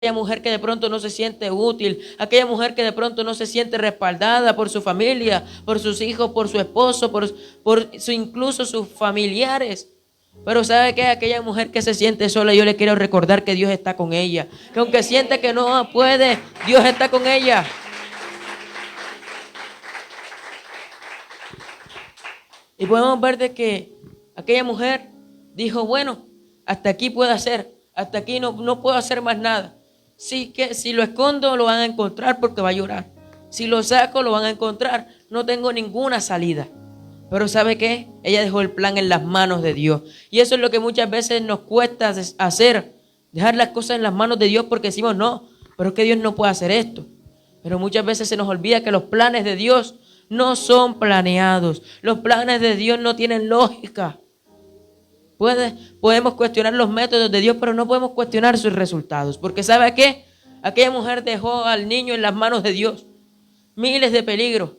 aquella mujer que de pronto no se siente útil, aquella mujer que de pronto no se siente respaldada por su familia, por sus hijos, por su esposo, incluso sus familiares. Pero ¿sabe qué? Aquella mujer que se siente sola, yo le quiero recordar que Dios está con ella, que aunque siente que no puede, Dios está con ella. Y podemos ver de que aquella mujer dijo, bueno, hasta aquí puedo hacer, hasta aquí no puedo hacer más nada. Sí, que si lo escondo lo van a encontrar porque va a llorar. Si lo saco lo van a encontrar. No tengo ninguna salida. Pero ¿sabe qué? Ella dejó el plan en las manos de Dios. Y eso es lo que muchas veces nos cuesta hacer. Dejar las cosas en las manos de Dios porque decimos, no, pero es que Dios no puede hacer esto. Pero muchas veces se nos olvida que los planes de Dios no son planeados. Los planes de Dios no tienen lógica. Podemos cuestionar los métodos de Dios, pero no podemos cuestionar sus resultados. Porque ¿sabe qué? Aquella mujer dejó al niño en las manos de Dios. Miles de peligros.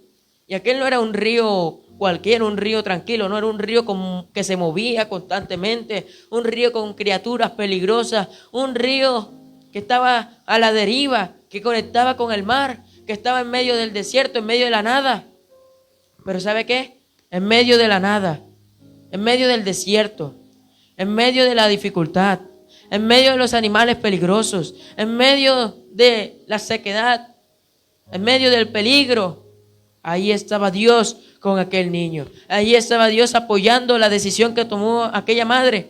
Y aquel no era un río cualquiera, un río tranquilo. No era un río que se movía constantemente. Un río con criaturas peligrosas. Un río que estaba a la deriva, que conectaba con el mar, que estaba en medio del desierto, en medio de la nada. Pero ¿sabe qué? En medio de la nada, en medio del desierto, en medio de la dificultad, en medio de los animales peligrosos, en medio de la sequedad, en medio del peligro, ahí estaba Dios con aquel niño. Ahí estaba Dios apoyando la decisión que tomó aquella madre.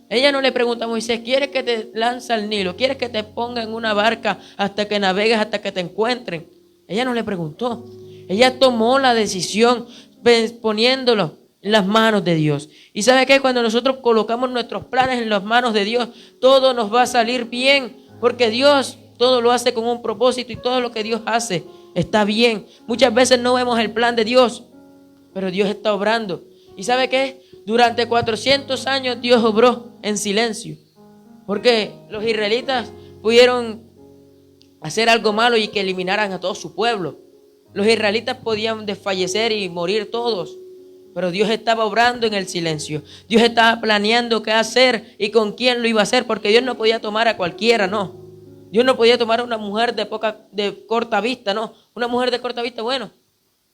Ella no le pregunta a Moisés, ¿quieres que te lance al Nilo? ¿Quieres que te ponga en una barca hasta que navegues, hasta que te encuentren? Ella no le preguntó. Ella tomó la decisión poniéndolo en las manos de Dios. Y ¿sabe qué? Cuando nosotros colocamos nuestros planes en las manos de Dios, todo nos va a salir bien, porque Dios todo lo hace con un propósito y todo lo que Dios hace está bien. Muchas veces no vemos el plan de Dios, pero Dios está obrando. ¿Y sabe qué? Durante 400 años Dios obró en silencio, porque los israelitas pudieron hacer algo malo y que eliminaran a todo su pueblo. Los israelitas podían desfallecer y morir todos, pero Dios estaba obrando en el silencio. Dios estaba planeando qué hacer y con quién lo iba a hacer, porque Dios no podía tomar a cualquiera, no. Dios no podía tomar a una mujer de corta vista, no. Una mujer de corta vista, bueno,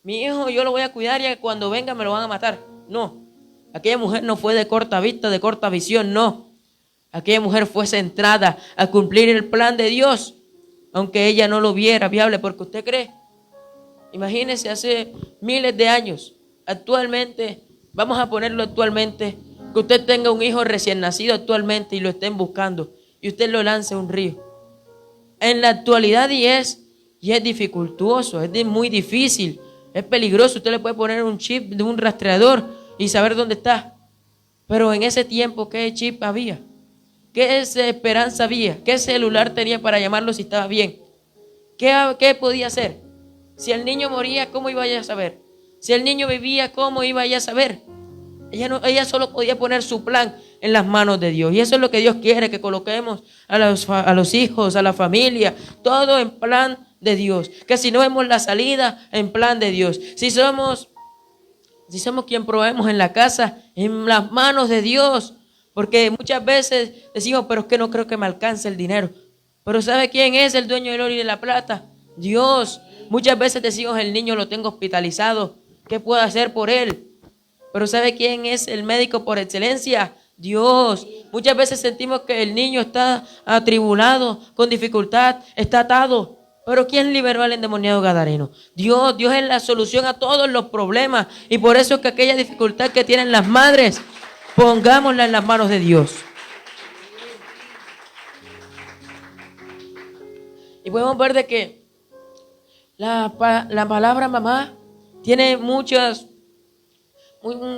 mi hijo yo lo voy a cuidar y cuando venga me lo van a matar. No, aquella mujer no fue de corta vista, de corta visión, no. Aquella mujer fue centrada a cumplir el plan de Dios, aunque ella no lo viera viable, porque usted cree. Imagínese hace miles de años, actualmente, vamos a ponerlo actualmente, que usted tenga un hijo recién nacido actualmente y lo estén buscando y usted lo lance a un río. En la actualidad y es dificultuoso, es muy difícil, es peligroso. Usted le puede poner un chip de un rastreador y saber dónde está. Pero en ese tiempo, ¿qué chip había? ¿Qué esperanza había? ¿Qué celular tenía para llamarlo si estaba bien? ¿Qué podía hacer? Si el niño moría, ¿cómo iba ella a saber? Si el niño vivía, ¿cómo iba ella a saber? Ella solo podía poner su plan en las manos de Dios. Y eso es lo que Dios quiere, que coloquemos a los hijos, a la familia, todo en plan de Dios. Que si no vemos la salida, en plan de Dios. Si somos quien proveemos en la casa, en las manos de Dios. Porque muchas veces decimos, pero es que no creo que me alcance el dinero. Pero ¿sabe quién es el dueño del oro y de la plata? Dios. Muchas veces decimos, el niño lo tengo hospitalizado, ¿qué puedo hacer por él? Pero ¿sabe quién es el médico por excelencia? Dios. Muchas veces sentimos que el niño está atribulado, con dificultad, está atado. Pero ¿quién liberó al endemoniado gadareno? Dios. Dios es la solución a todos los problemas. Y por eso es que aquella dificultad que tienen las madres, pongámosla en las manos de Dios. Y podemos ver de que la palabra mamá tiene un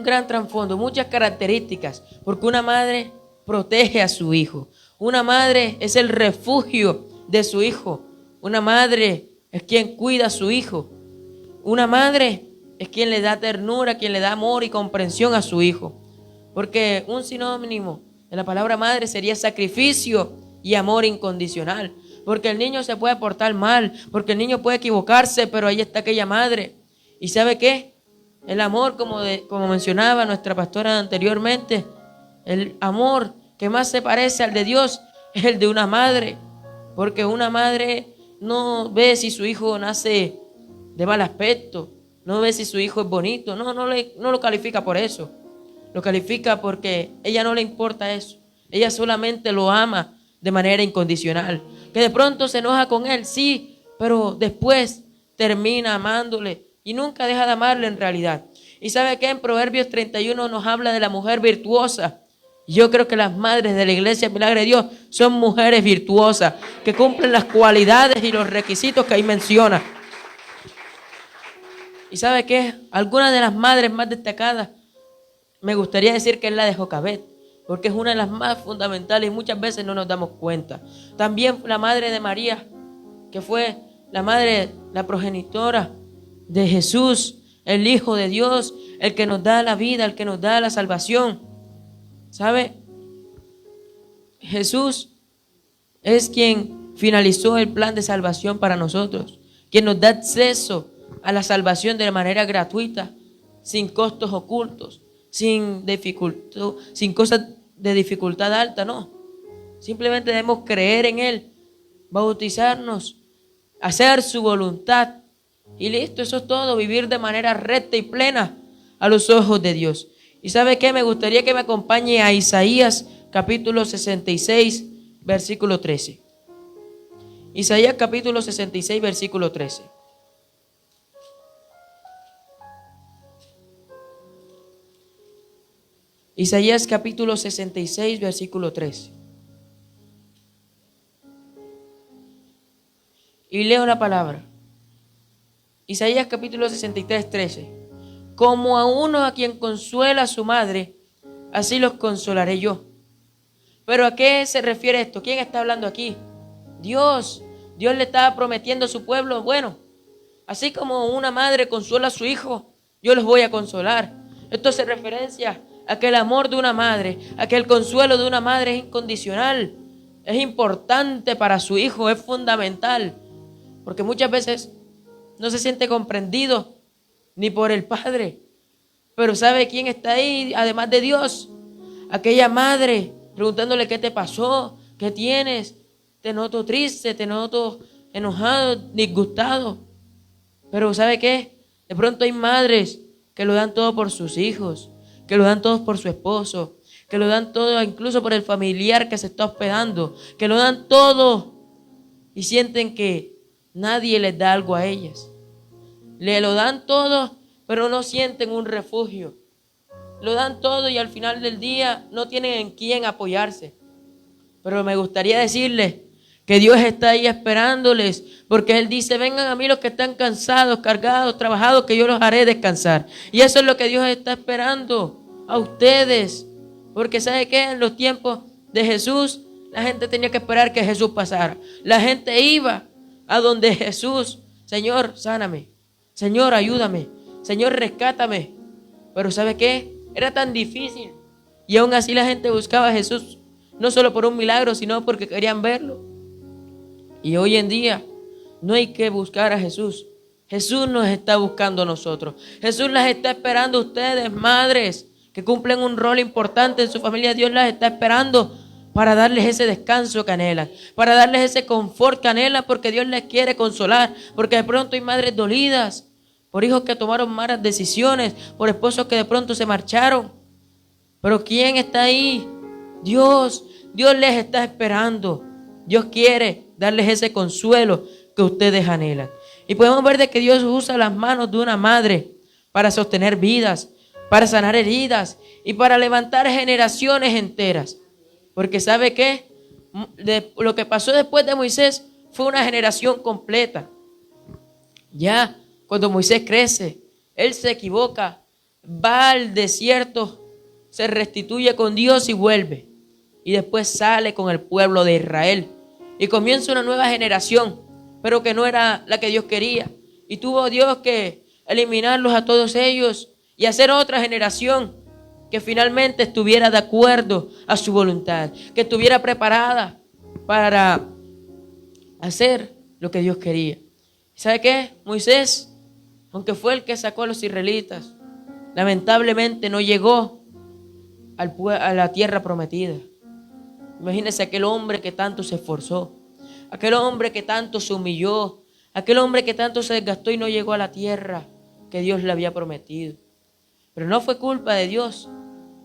gran trasfondo, muchas características, porque una madre protege a su hijo. Una madre es el refugio de su hijo. Una madre es quien cuida a su hijo. Una madre es quien le da ternura, quien le da amor y comprensión a su hijo. Porque un sinónimo de la palabra madre sería sacrificio y amor incondicional. Porque el niño se puede portar mal, porque el niño puede equivocarse, pero ahí está aquella madre. ¿Y sabe qué? El amor, como mencionaba nuestra pastora anteriormente, el amor que más se parece al de Dios es el de una madre. Porque una madre no ve si su hijo nace de mal aspecto, no ve si su hijo es bonito, no lo califica por eso. Lo califica porque ella no le importa eso. Ella solamente lo ama de manera incondicional. Que de pronto se enoja con él, sí, pero después termina amándole y nunca deja de amarle en realidad. Y sabe que en Proverbios 31 nos habla de la mujer virtuosa. Yo creo que las madres de la iglesia Milagro de Dios son mujeres virtuosas que cumplen las cualidades y los requisitos que ahí menciona. Y sabe qué, algunas de las madres más destacadas, me gustaría decir que es la de Jocabet, porque es una de las más fundamentales y muchas veces no nos damos cuenta. También la madre de María, que fue la madre, la progenitora de Jesús, el Hijo de Dios, el que nos da la vida, el que nos da la salvación. ¿Sabe? Jesús es quien finalizó el plan de salvación para nosotros, quien nos da acceso a la salvación de manera gratuita, sin costos ocultos, sin cosas de dificultad alta, no. Simplemente debemos creer en Él, bautizarnos, hacer su voluntad y listo, eso es todo, vivir de manera recta y plena a los ojos de Dios. ¿Y sabe qué? Me gustaría que me acompañe a Isaías capítulo 66, versículo 13. Isaías capítulo 66, versículo 13. Isaías capítulo 66, versículo 13. Y leo la palabra. Isaías capítulo 63, 13. Como a uno a quien consuela a su madre, así los consolaré yo. ¿Pero a qué se refiere esto? ¿Quién está hablando aquí? Dios. Dios le estaba prometiendo a su pueblo, bueno, así como una madre consuela a su hijo, yo los voy a consolar. Esto hace referencia a que el amor de una madre, a que el consuelo de una madre es incondicional, es importante para su hijo, es fundamental. Porque muchas veces no se siente comprendido ni por el padre. Pero ¿sabe quién está ahí además de Dios? Aquella madre preguntándole qué te pasó, qué tienes. Te noto triste, te noto enojado, disgustado. Pero ¿sabe qué? De pronto hay madres que lo dan todo por sus hijos, que lo dan todo por su esposo, que lo dan todo incluso por el familiar que se está hospedando, que lo dan todo y sienten que nadie les da algo a ellas. Le lo dan todo, pero no sienten un refugio. Lo dan todo y al final del día no tienen en quién apoyarse. Pero me gustaría decirles que Dios está ahí esperándoles, porque Él dice, vengan a mí los que están cansados, cargados, trabajados, que yo los haré descansar. Y eso es lo que Dios está esperando a ustedes. Porque ¿sabe qué? En los tiempos de Jesús, la gente tenía que esperar que Jesús pasara. La gente iba a donde Jesús, Señor, sáname. Señor, ayúdame. Señor, rescátame. Pero ¿sabe qué? Era tan difícil. Y aún así la gente buscaba a Jesús, no solo por un milagro, sino porque querían verlo. Y hoy en día no hay que buscar a Jesús. Jesús nos está buscando a nosotros. Jesús las está esperando a ustedes, madres, que cumplen un rol importante en su familia. Dios las está esperando para darles ese descanso que anhelan, para darles ese confort que anhelan, porque Dios les quiere consolar. Porque de pronto hay madres dolidas por hijos que tomaron malas decisiones, por esposos que de pronto se marcharon. Pero ¿quién está ahí? Dios. Dios les está esperando. Dios quiere darles ese consuelo que ustedes anhelan. Y podemos ver de que Dios usa las manos de una madre para sostener vidas, para sanar heridas y para levantar generaciones enteras. Porque ¿sabe qué? Lo que pasó después de Moisés fue una generación completa. Ya cuando Moisés crece, él se equivoca, va al desierto, se restituye con Dios y vuelve. Y después sale con el pueblo de Israel. Y comienza una nueva generación, pero que no era la que Dios quería. Y tuvo Dios que eliminarlos a todos ellos y hacer otra generación que finalmente estuviera de acuerdo a su voluntad, que estuviera preparada para hacer lo que Dios quería. ¿Sabe qué? Moisés, aunque fue el que sacó a los israelitas, lamentablemente no llegó a la tierra prometida. Imagínense aquel hombre que tanto se esforzó, aquel hombre que tanto se humilló, aquel hombre que tanto se desgastó y no llegó a la tierra que Dios le había prometido. Pero no fue culpa de Dios,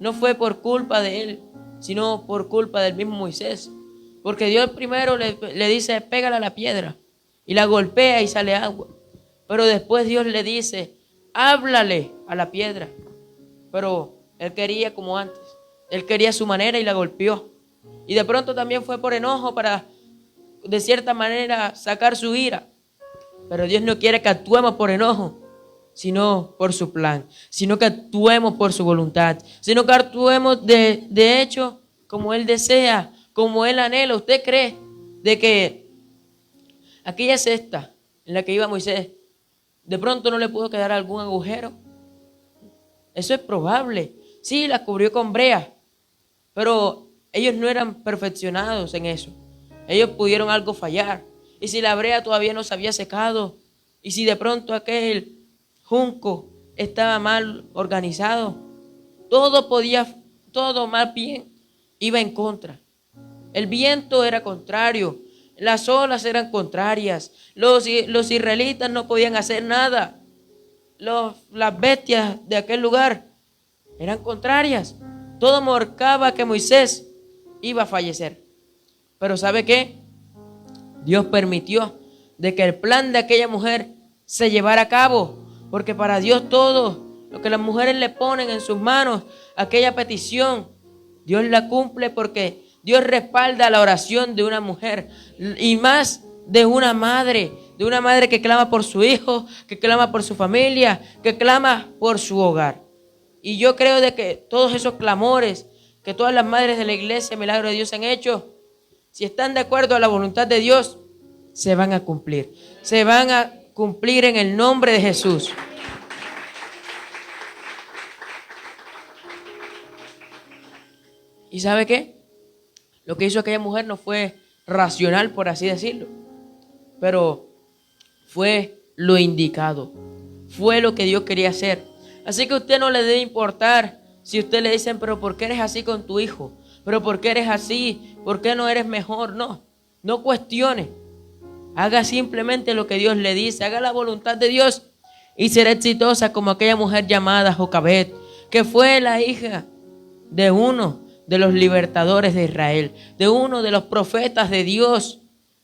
no fue por culpa de él, sino por culpa del mismo Moisés. Porque Dios primero le dice, pégale a la piedra, y la golpea y sale agua. Pero después Dios le dice, háblale a la piedra. Pero él quería como antes, él quería a su manera y la golpeó. Y de pronto también fue por enojo para, de cierta manera, sacar su ira. Pero Dios no quiere que actuemos por enojo, sino por su plan, sino que actuemos por su voluntad, sino que actuemos de hecho como Él desea, como Él anhela. ¿Usted cree de que aquella cesta en la que iba Moisés, de pronto no le pudo quedar algún agujero? Eso es probable. Sí, la cubrió con brea, pero ellos no eran perfeccionados en eso. Ellos pudieron algo fallar. Y si la brea todavía no se había secado, y si de pronto aquel junco estaba mal organizado, todo más bien iba en contra. El viento era contrario, las olas eran contrarias, los israelitas no podían hacer nada, las bestias de aquel lugar eran contrarias. Todo marcaba que Moisés iba a fallecer. Pero ¿sabe qué? Dios permitió de que el plan de aquella mujer se llevara a cabo, porque para Dios todo lo que las mujeres le ponen en sus manos, aquella petición, Dios la cumple, porque Dios respalda la oración de una mujer, y más de una madre que clama por su hijo, que clama por su familia, que clama por su hogar. Y yo creo de que todos esos clamores que todas las madres de la iglesia Milagro de Dios han hecho, si están de acuerdo a la voluntad de Dios, se van a cumplir. Se van a cumplir en el nombre de Jesús. ¿Y sabe qué? Lo que hizo aquella mujer no fue racional, por así decirlo, pero fue lo indicado. Fue lo que Dios quería hacer. Así que a usted no le debe importar si usted le dicen, pero ¿por qué eres así con tu hijo? ¿Pero por qué eres así? ¿Por qué no eres mejor? No cuestione. Haga simplemente lo que Dios le dice. Haga la voluntad de Dios y será exitosa como aquella mujer llamada Jocabed, que fue la hija de uno de los libertadores de Israel, de uno de los profetas de Dios,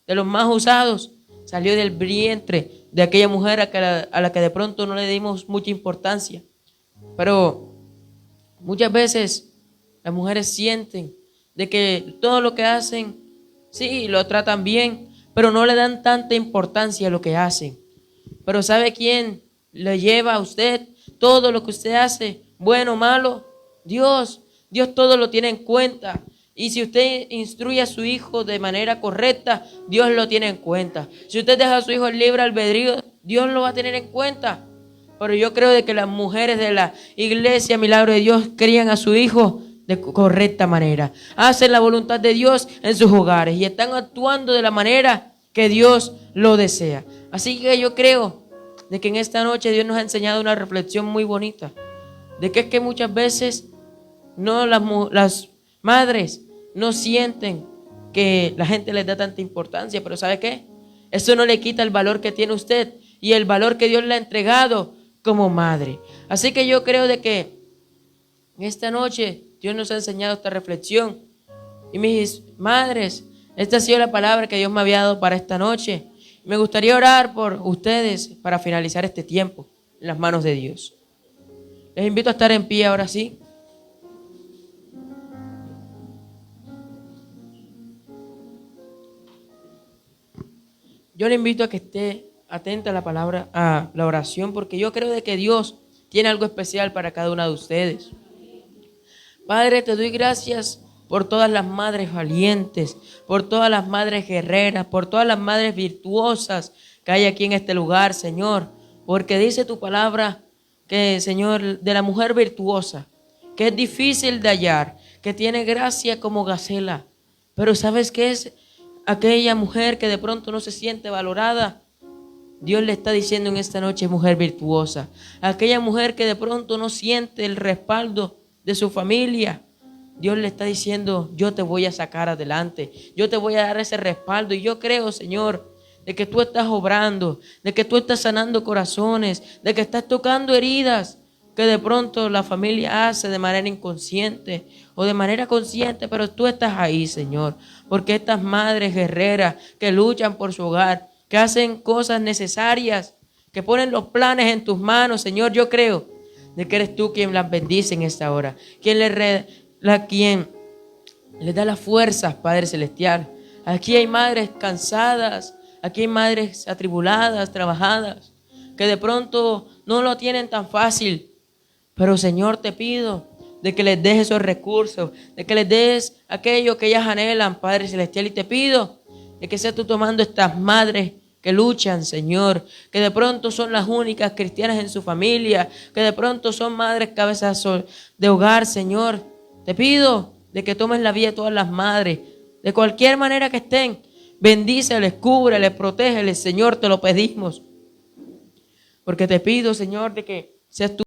de los más usados. Salió del vientre de aquella mujer a la que de pronto no le dimos mucha importancia. Pero muchas veces las mujeres sienten de que todo lo que hacen, sí, lo tratan bien, pero no le dan tanta importancia a lo que hacen. Pero ¿sabe quién le lleva a usted todo lo que usted hace, bueno o malo? Dios. Dios todo lo tiene en cuenta. Y si usted instruye a su hijo de manera correcta, Dios lo tiene en cuenta. Si usted deja a su hijo en libre albedrío, Dios lo va a tener en cuenta. Pero yo creo de que las mujeres de la iglesia Milagro de Dios crían a su hijo de correcta manera. Hacen la voluntad de Dios en sus hogares y están actuando de la manera que Dios lo desea. Así que yo creo de que en esta noche Dios nos ha enseñado una reflexión muy bonita. De que es que muchas veces las madres no sienten que la gente les da tanta importancia. Pero ¿sabe qué? Eso no le quita el valor que tiene usted y el valor que Dios le ha entregado como madre. Así que yo creo de que en esta noche Dios nos ha enseñado esta reflexión. Y mis madres, esta ha sido la palabra que Dios me había dado para esta noche. Me gustaría orar por ustedes para finalizar este tiempo en las manos de Dios. Les invito a estar en pie ahora sí. Yo le invito a que esté atenta a la palabra, a la oración, porque yo creo de que Dios tiene algo especial para cada una de ustedes. Padre, te doy gracias por todas las madres valientes, por todas las madres guerreras, por todas las madres virtuosas que hay aquí en este lugar, Señor. Porque dice tu palabra que, Señor, de la mujer virtuosa, que es difícil de hallar, que tiene gracia como gacela. Pero ¿sabes qué es? Aquella mujer que de pronto no se siente valorada, Dios le está diciendo en esta noche, mujer virtuosa. Aquella mujer que de pronto no siente el respaldo de su familia, Dios le está diciendo, yo te voy a sacar adelante, yo te voy a dar ese respaldo. Y yo creo, Señor, de que tú estás obrando, de que tú estás sanando corazones, de que estás tocando heridas que de pronto la familia hace de manera inconsciente o de manera consciente, pero tú estás ahí, Señor, porque estas madres guerreras que luchan por su hogar, que hacen cosas necesarias, que ponen los planes en tus manos, Señor, yo creo de que eres tú quien las bendice en esta hora, quien les da las fuerzas, Padre Celestial. Aquí hay madres cansadas, aquí hay madres atribuladas, trabajadas, que de pronto no lo tienen tan fácil. Pero Señor, te pido de que les des esos recursos, de que les des aquello que ellas anhelan, Padre Celestial. Y te pido de que seas tú tomando estas madres que luchan, Señor, que de pronto son las únicas cristianas en su familia, que de pronto son madres cabezas de hogar, Señor. Te pido de que tomes la vida de todas las madres, de cualquier manera que estén. Bendíceles, cúbreles, protégeles, Señor, te lo pedimos. Porque te pido, Señor, de que seas tú